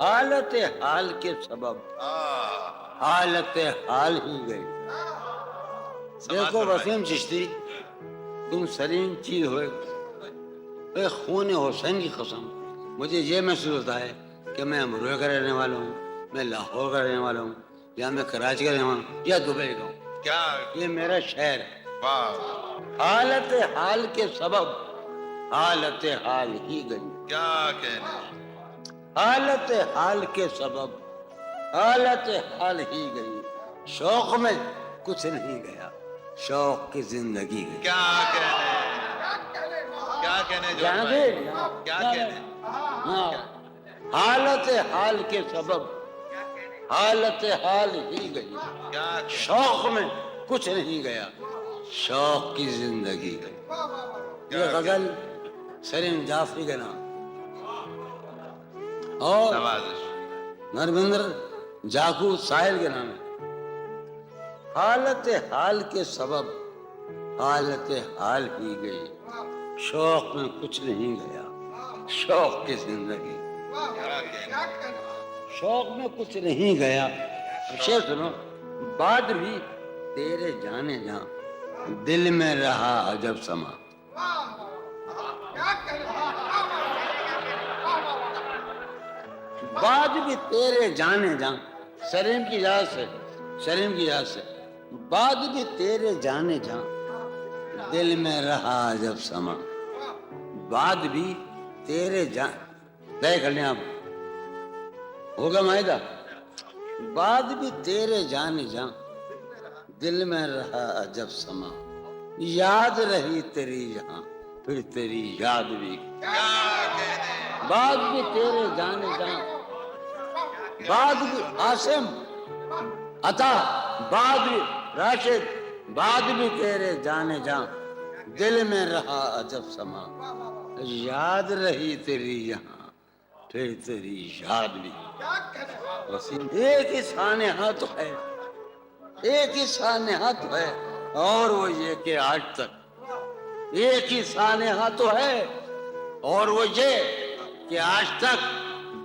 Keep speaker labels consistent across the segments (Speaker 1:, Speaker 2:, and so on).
Speaker 1: حالت حال کے سبب حالت حال ہی گئی. دیکھو وسیم چشتی، تم سلیم چیز ہوئے. اے خون حسین کی قسم، مجھے یہ محسوس ہوتا ہے کہ میں امروہہ کا رہنے والا ہوں، میں لاہور کا رہنے والا ہوں، یا میں کراچی کا رہنے والا ہوں، یا دبئی کا ہوں. کیا یہ میرا شہر ہے. حالت حال کے سبب حالت حال ہی گئی. کیا کہنے. حالت حال کے سبب حالت حال ہی گئی. شوق میں کچھ نہیں گیا، شوق کی زندگی گئی. کیا کہنے، کیا کہنے کیا کہنے. ہاں، حالت حال کے سبب حالت حال ہی گئی. شوق میں کچھ نہیں گیا، شوق کی زندگی گئی. یہ غزل سلیم جعفری کا نام اور نرمندر جاکو ساحل کے نام ہے. حالت حال کے سبب حالت حال ہی گئی، شوق میں کچھ نہیں گیا، شوق کی زندگی. شوق میں کچھ نہیں گیا. شعر سنو. بعد بھی تیرے جانے جاں دل میں رہا عجب سما. بعد بھی تیرے جانے جاں، سلیم کی اجازت سے، سلیم کی اجازت سے، بعد بھی تیرے جانے جاں دل میں رہا عجب سما. بعد بھی تیرے جان طے کر لیں آپ، ہوگا معاہدہ. بعد بھی تیرے جانے جاں دل میں رہا عجب سما. یاد رہی تیری یہاں پھر تیری یاد بھی. بعد بھی تیرے جانے جاں، بعد بھی عاصم عطا، بعد بھی راشد، بعد بھی تیرے جانے جاں دل میں رہا عجب سما. یاد رہی تیری یہاں پھر تیری یاد بھی. ایک ہی سانحہ تو ہے، ایک ہی سانحہ تو ہے، اور وہ یہ کہ آج تک ایک ہی سانحہ تو ہے، اور وہ یہ کہ آج تک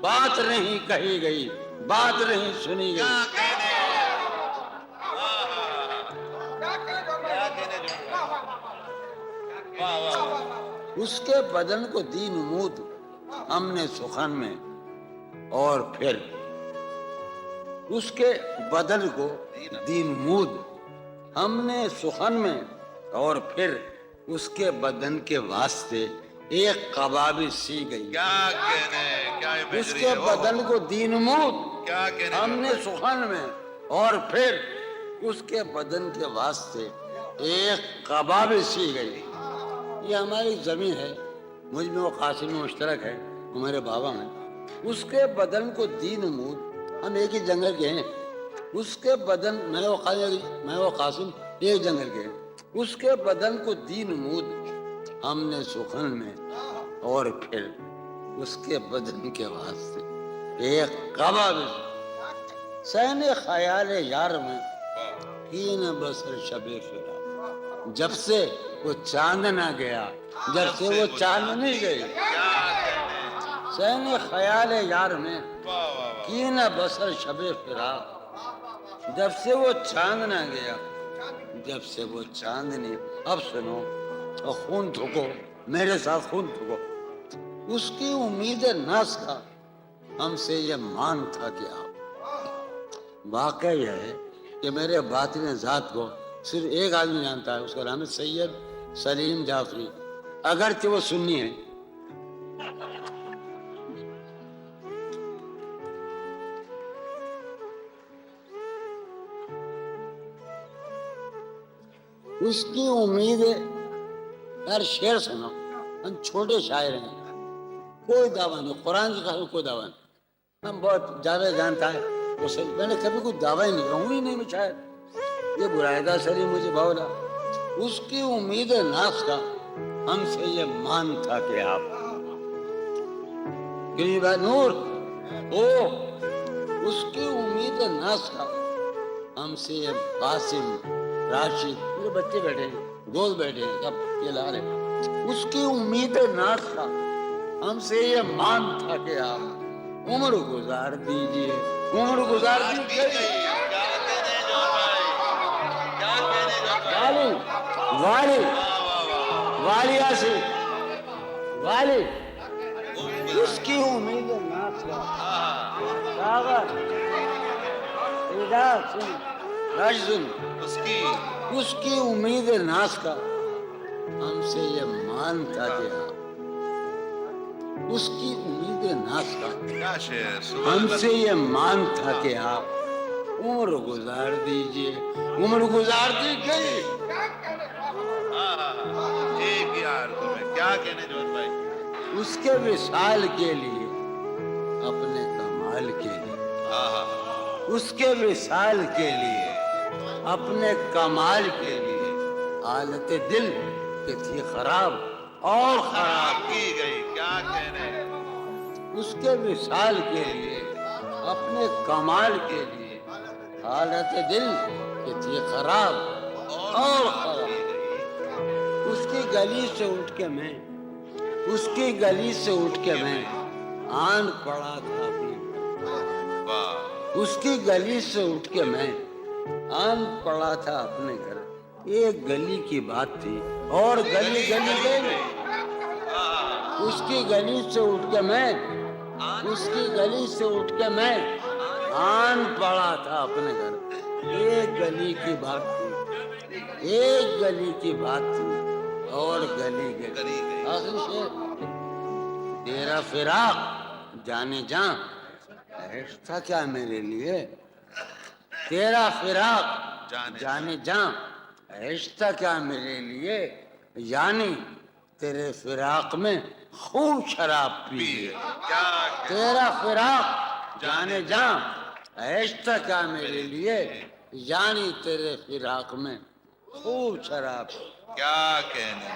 Speaker 1: بات نہیں کہی گئی، بات نہیں سنی گئی. اس کے بدن کو دی نمود ہم نے سخن میں، اور پھر اس کے بدن کو دی نمود ہم نے سخن میں، اور پھر اس کے بدن کے واسطے ایک قبا بھی سی گئی. اس کے بدن کو دی نمود ہم نے سخن میں، اور پھر اس کے بدن کے واسطے ایک قبا بھی سی گئی. یہ ہماری زمین ہے، مجھ میں وہ قاسم مشترک ہے، وہ میرے بابا ہیں. اس کے بدن کو دی نمود، ہم ایک ہی جنگل کے ہیں. اس کے بدن میں وہ قاسم ایک جنگل کے ہیں. اس کے بدن کو دی نمود ہم نے سخن میں، اور پھر اس کے بدن کے واسطے ایک قبا بھی. سین خیال یار میں کی نہ بسر شب فرا. جب سے وہ چاند نہ گیا، جب سے وہ چاند نہیں گئی. سین خیال یار میں کی نہ بسر شب فرا. جب سے وہ چاند نہ گیا، جب سے وہ چاند نہیں. اب سنو اور خون تھوکو، میرے ساتھ خون تھوکو. اس کی امید ناز کا ہم سے یہ مان تھا کہ آپ. واقعہ یہ ہے کہ میرے باطن ذات کو صرف ایک آدمی جانتا ہے، اس کا نام ہے سید سلیم جعفری، اگرچہ وہ سنی ہے. اس کی امید ہے. یار شعر سنو، ہم چھوٹے شاعر ہیں، کوئی دعویٰ نہیں، قرآن کی قسم کوئی دعویٰ نہیں. ہم بہت جاوید جانتا ہے، میں نے کبھی کوئی دعویٰ ہی نہیں کہا، ہوں ہی نہیں میں شاعر. یہ برائدہ سری مجھے بولا. اس کی امید ناز کا ہم سے یہ مان تھا کہ آپ نور او. اس کی امید ناز کا ہم سے یہ قاسم راشد، پورے بچے بیٹھے ہیں، دوست بیٹھے ہیں، سب یہ لا رہے. اس کی امید ناز کا ہم سے یہ مان تھا کہ آپ. عمر گزار دیجئے، عمر گزار دیجئے۔ والی والی والی آسی والی اس کی امید ناس کا ساغر ادا سن راج سن اس کی امید ناس کا ہم سے یہ مان تھا کہ آپ اس کی امید ناس کا ہم سے یہ مان تھا کہ آپ عمر گزار دیجئے، عمر گزار دیجئے۔
Speaker 2: کیا کہنے جوہر بھائی؟
Speaker 1: اس کے وصال کے لیے اپنے کمال کے لیے، اس کے وصال کے لیے اپنے کمال کے لیے حالت دل کہ تھی خراب اور خراب
Speaker 2: کی گئی، کیا کہنے؟
Speaker 1: اس کے وصال کے لیے اپنے کمال کے لیے حالت دل کہ تھی خراب اور خراب۔ اس کی گلی سے اٹھ کے میں اس کی گلی سے اٹھ کے میں آن پڑا تھا اپنے اس کی گلی سے اٹھ کے میں آن پڑا تھا اپنے گھر۔ ایک گلی کی بات تھی اور گلی گلی گئی۔ اس کی گلی سے اٹھ کے میں اس کی گلی سے اٹھ کے میں آن پڑا تھا اپنے گھر۔ ایک گلی کی بات تھی، ایک گلی کی بات تھی اور گلی گلی۔ آخری شعر، تیرا فراق جانے جاں عشق تھا کیا میرے لیے، تیرا فراق جانے جاں عشق تھا کیا میرے لیے، یعنی تیرے فراق میں خوب شراب پیے۔ تیرا فراق جانے جاں عشق تھا کیا میرے لیے، یعنی تیرے فراق میں خوب شراب۔
Speaker 2: کیا کہنے؟